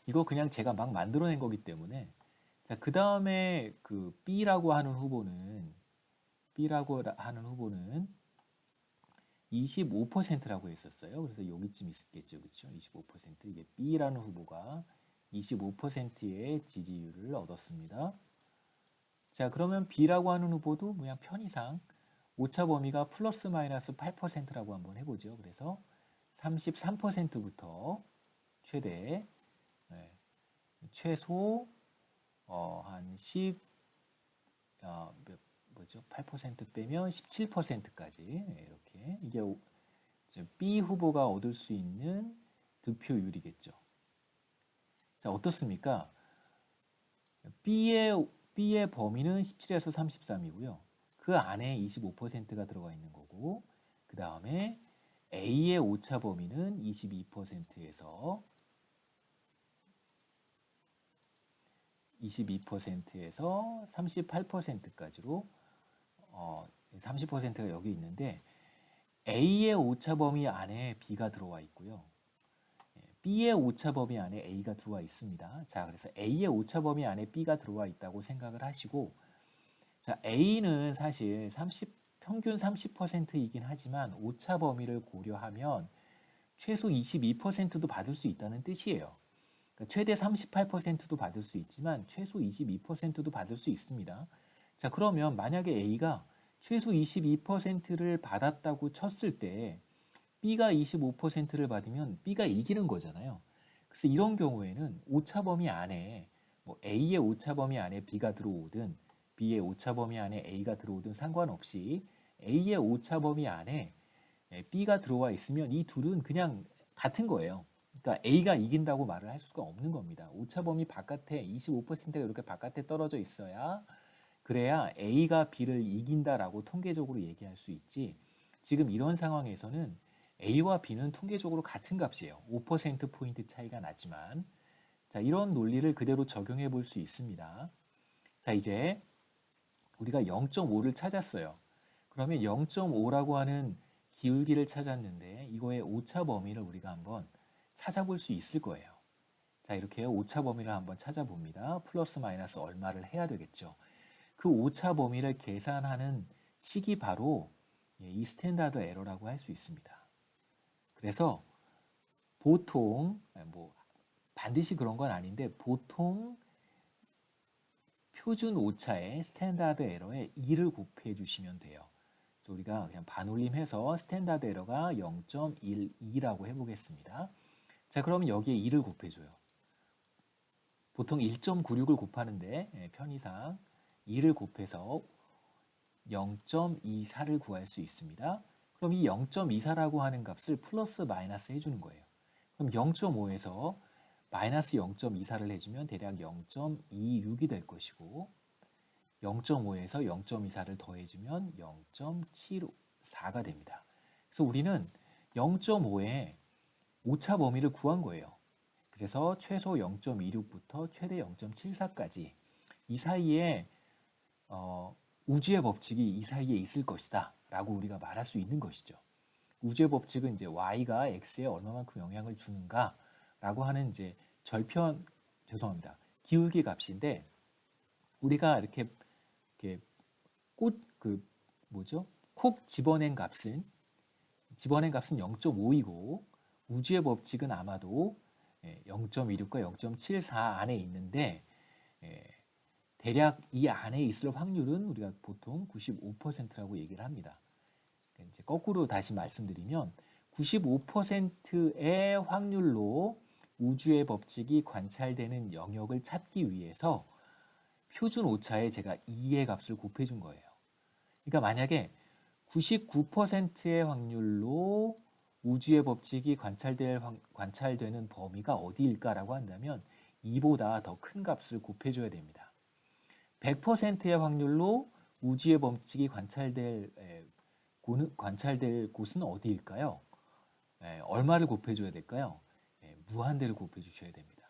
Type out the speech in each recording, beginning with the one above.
이거 그냥 제가 막 만들어낸 거기 때문에. 자, 그 다음에 그 B라고 하는 후보는 25%라고 했었어요. 그래서 여기쯤 있겠죠. 그렇죠? 25%. 이게 B라는 후보가 25%의 지지율을 얻었습니다. 자, 그러면 B라고 하는 후보도 그냥 편의상 오차 범위가 플러스 마이너스 8%라고 한번 해보죠. 그래서 33%부터 최대, 네, 최소 한 10, 뭐죠? 8% 빼면 17%까지 이렇게 이게 B 후보가 얻을 수 있는 득표율이겠죠. 자, 어떻습니까? B의 범위는 17에서 33이고요. 그 안에 25%가 들어가 있는 거고, 그 다음에 A의 오차 범위는 22%에서 38%까지로 30%가 여기 있는데 A의 오차 범위 안에 B가 들어와 있고요. B의 오차 범위 안에 A가 들어와 있습니다. 자, 그래서 A의 오차 범위 안에 B가 들어와 있다고 생각을 하시고, 자, A는 사실 평균 30%이긴 하지만 오차 범위를 고려하면 최소 22%도 받을 수 있다는 뜻이에요. 그러니까 최대 38%도 받을 수 있지만 최소 22%도 받을 수 있습니다. 자, 그러면 만약에 A가 최소 22%를 받았다고 쳤을 때 B가 25%를 받으면 B가 이기는 거잖아요. 그래서 이런 경우에는 오차범위 안에 뭐 A의 오차범위 안에 B가 들어오든 B의 오차범위 안에 A가 들어오든 상관없이 A의 오차범위 안에 B가 들어와 있으면 이 둘은 그냥 같은 거예요. 그러니까 A가 이긴다고 말을 할 수가 없는 겁니다. 오차범위 바깥에 25%가 이렇게 바깥에 떨어져 있어야 그래야 A가 B를 이긴다라고 통계적으로 얘기할 수 있지. 지금 이런 상황에서는 A와 B는 통계적으로 같은 값이에요. 5%포인트 차이가 나지만. 자, 이런 논리를 그대로 적용해 볼 수 있습니다. 자, 이제 우리가 0.5를 찾았어요. 그러면 0.5라고 하는 기울기를 찾았는데 이거의 오차 범위를 우리가 한번 찾아볼 수 있을 거예요. 자, 이렇게 오차 범위를 한번 찾아봅니다. 플러스 마이너스 얼마를 해야 되겠죠. 그 오차 범위를 계산하는 식이 바로 이 스탠다드 에러라고 할 수 있습니다. 그래서 보통 뭐 반드시 그런 건 아닌데 보통 표준 오차에 스탠다드 에러에 2를 곱해 주시면 돼요. 우리가 그냥 반올림해서 스탠다드 에러가 0.12라고 해보겠습니다. 자, 그러면 여기에 2를 곱해줘요. 보통 1.96을 곱하는데 편의상 2를 곱해서 0.24를 구할 수 있습니다. 그럼 이 0.24라고 하는 값을 플러스 마이너스 해주는 거예요. 그럼 0.5에서 마이너스 0.24를 해주면 대략 0.26이 될 것이고 0.5에서 0.24를 더해주면 0.74가 됩니다. 그래서 우리는 0.5에 오차 범위를 구한 거예요. 그래서 최소 0.26부터 최대 0.74까지 이 사이에 우주의 법칙이 이 사이에 있을 것이다 라고 우리가 말할 수 있는 것이죠. 우주의 법칙은 이제 y가 x에 얼마만큼 영향을 주는가 라고 하는 이제 기울기 값인데 우리가 이렇게 콕 집어낸 값은 0.5이고 우주의 법칙은 아마도 0.26과 0.74 안에 있는데 대략 이 안에 있을 확률은 우리가 보통 95%라고 얘기를 합니다. 이제 거꾸로 다시 말씀드리면 95%의 확률로 우주의 법칙이 관찰되는 영역을 찾기 위해서 표준 오차에 제가 2의 값을 곱해준 거예요. 그러니까 만약에 99%의 확률로 우주의 법칙이 관찰되는 범위가 어디일까라고 한다면 2보다 더 큰 값을 곱해줘야 됩니다. 100%의 확률로 우주의 법칙이 관찰될 곳은 어디일까요? 얼마를 곱해줘야 될까요? 무한대를 곱해주셔야 됩니다.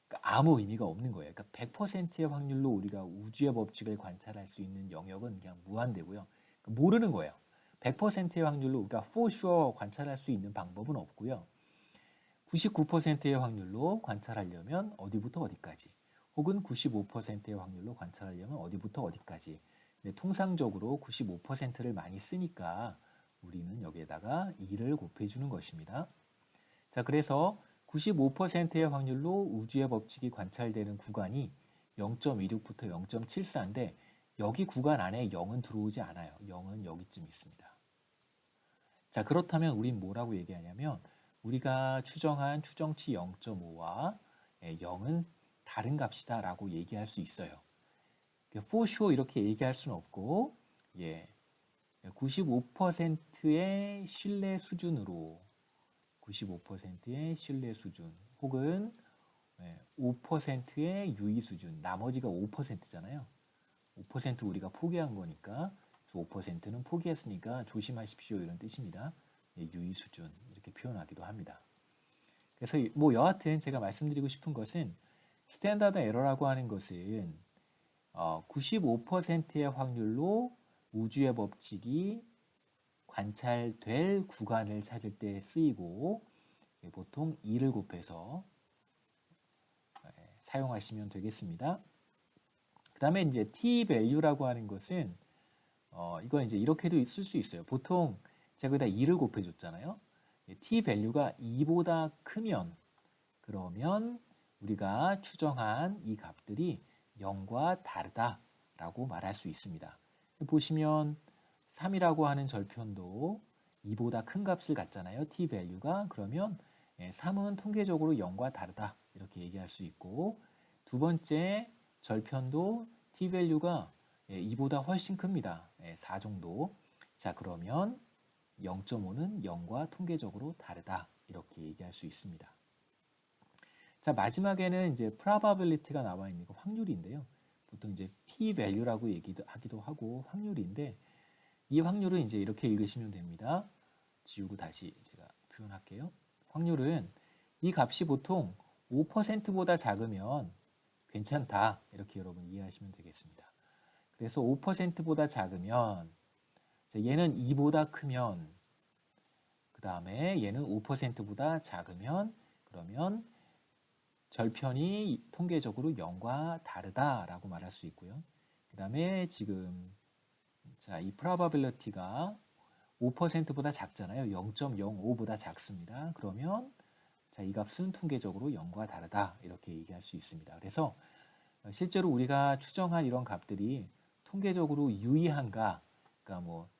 그러니까 아무 의미가 없는 거예요. 그러니까 100%의 확률로 우리가 우주의 법칙을 관찰할 수 있는 영역은 그냥 무한대고요. 그러니까 모르는 거예요. 100%의 확률로 우리가 for sure 관찰할 수 있는 방법은 없고요. 99%의 확률로 관찰하려면 어디부터 어디까지, 혹은 95%의 확률로 관찰하려면 어디부터 어디까지. 근데 통상적으로 95%를 많이 쓰니까 우리는 여기에다가 2를 곱해주는 것입니다. 자, 그래서 95%의 확률로 우주의 법칙이 관찰되는 구간이 0.26부터 0.74인데 여기 구간 안에 0은 들어오지 않아요. 0은 여기쯤 있습니다. 자, 그렇다면 우린 뭐라고 얘기하냐면 우리가 추정한 추정치 0.5와 0은 다른 값이다 라고 얘기할 수 있어요. for sure 이렇게 얘기할 수는 없고 95%의 신뢰 수준으로 95%의 신뢰 수준 혹은 5%의 유의 수준, 나머지가 5%잖아요. 5% 우리가 포기한 거니까 5%는 포기했으니까 조심하십시오 이런 뜻입니다. 유의 수준 이렇게 표현하기도 합니다. 그래서 뭐 여하튼 제가 말씀드리고 싶은 것은 스탠다드 에러라고 하는 것은 95%의 확률로 우주의 법칙이 관찰될 구간을 찾을 때 쓰이고 보통 2를 곱해서 사용하시면 되겠습니다. 그 다음에 이제 t value라고 하는 것은 이건 이제 이렇게도 쓸 수 있어요. 보통 제가 여기다 2를 곱해줬잖아요. t value가 2보다 크면 그러면 우리가 추정한 이 값들이 0과 다르다라고 말할 수 있습니다. 보시면 3이라고 하는 절편도 2보다 큰 값을 갖잖아요. t value가. 그러면 3은 통계적으로 0과 다르다 이렇게 얘기할 수 있고, 두 번째 절편도 t value가 2보다 훨씬 큽니다. 4 정도. 자, 그러면 0.5는 0과 통계적으로 다르다 이렇게 얘기할 수 있습니다. 자, 마지막에는 이제 probability가 나와 있는 거 확률인데요. 보통 이제 p value라고 하기도 하고 확률인데 이 확률은 이제 이렇게 읽으시면 됩니다. 지우고 다시 제가 표현할게요. 확률은 이 값이 보통 5%보다 작으면 괜찮다 이렇게 여러분 이해하시면 되겠습니다. 그래서 5%보다 작으면 얘는 2보다 크면 그 다음에 얘는 5%보다 작으면 그러면 절편이 통계적으로 0과 다르다라고 말할 수 있고요. 그 다음에 지금 이 probability가 5%보다 작잖아요. 0.05보다 작습니다. 그러면 이 값은 통계적으로 0과 다르다 이렇게 얘기할 수 있습니다. 그래서 실제로 우리가 추정한 이런 값들이 통계적으로 유의한가, 그러니까 뭐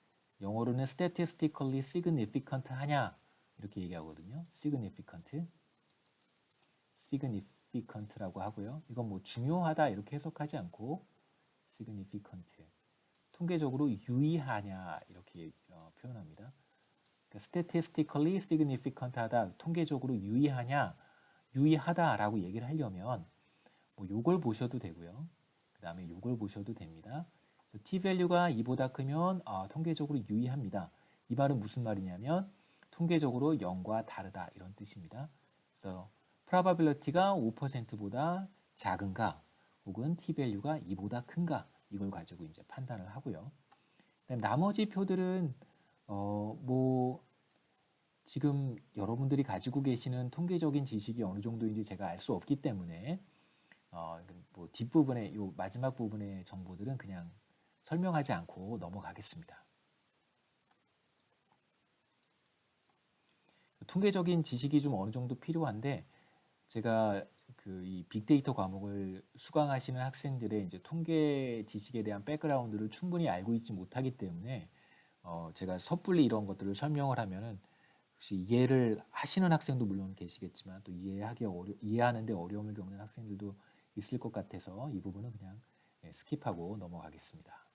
영어로는 statistically significant 하냐 이렇게 얘기하거든요. significant라고 하고요. 이건 뭐 중요하다 이렇게 해석하지 않고 significant, 통계적으로 유의하냐 이렇게 표현합니다. 그러니까 statistically significant 하다, 통계적으로 유의하냐, 유의하다라고 얘기를 하려면 뭐 요걸 보셔도 되고요. 그 다음에 요걸 보셔도 됩니다. t-value가 2보다 크면 통계적으로 유의합니다. 이 말은 무슨 말이냐면 통계적으로 0과 다르다 이런 뜻입니다. 그래서 probability가 5%보다 작은가 혹은 t-value가 2보다 큰가 이걸 가지고 이제 판단을 하고요. 나머지 표들은 뭐 지금 여러분들이 가지고 계시는 통계적인 지식이 어느 정도인지 제가 알 수 없기 때문에 뭐 뒷부분에 요 마지막 부분의 정보들은 그냥 설명하지 않고 넘어가겠습니다. 통계적인 지식이 좀 어느 정도 필요한데 제가 이 빅데이터 과목을 수강하시는 학생들의 이제 통계 지식에 대한 백그라운드를 충분히 알고 있지 못하기 때문에 제가 섣불리 이런 것들을 설명을 하면은 혹시 이해를 하시는 학생도 물론 계시겠지만 또 이해하는데 어려움을 겪는 학생들도 있을 것 같아서 이 부분은 그냥 스킵하고 넘어가겠습니다.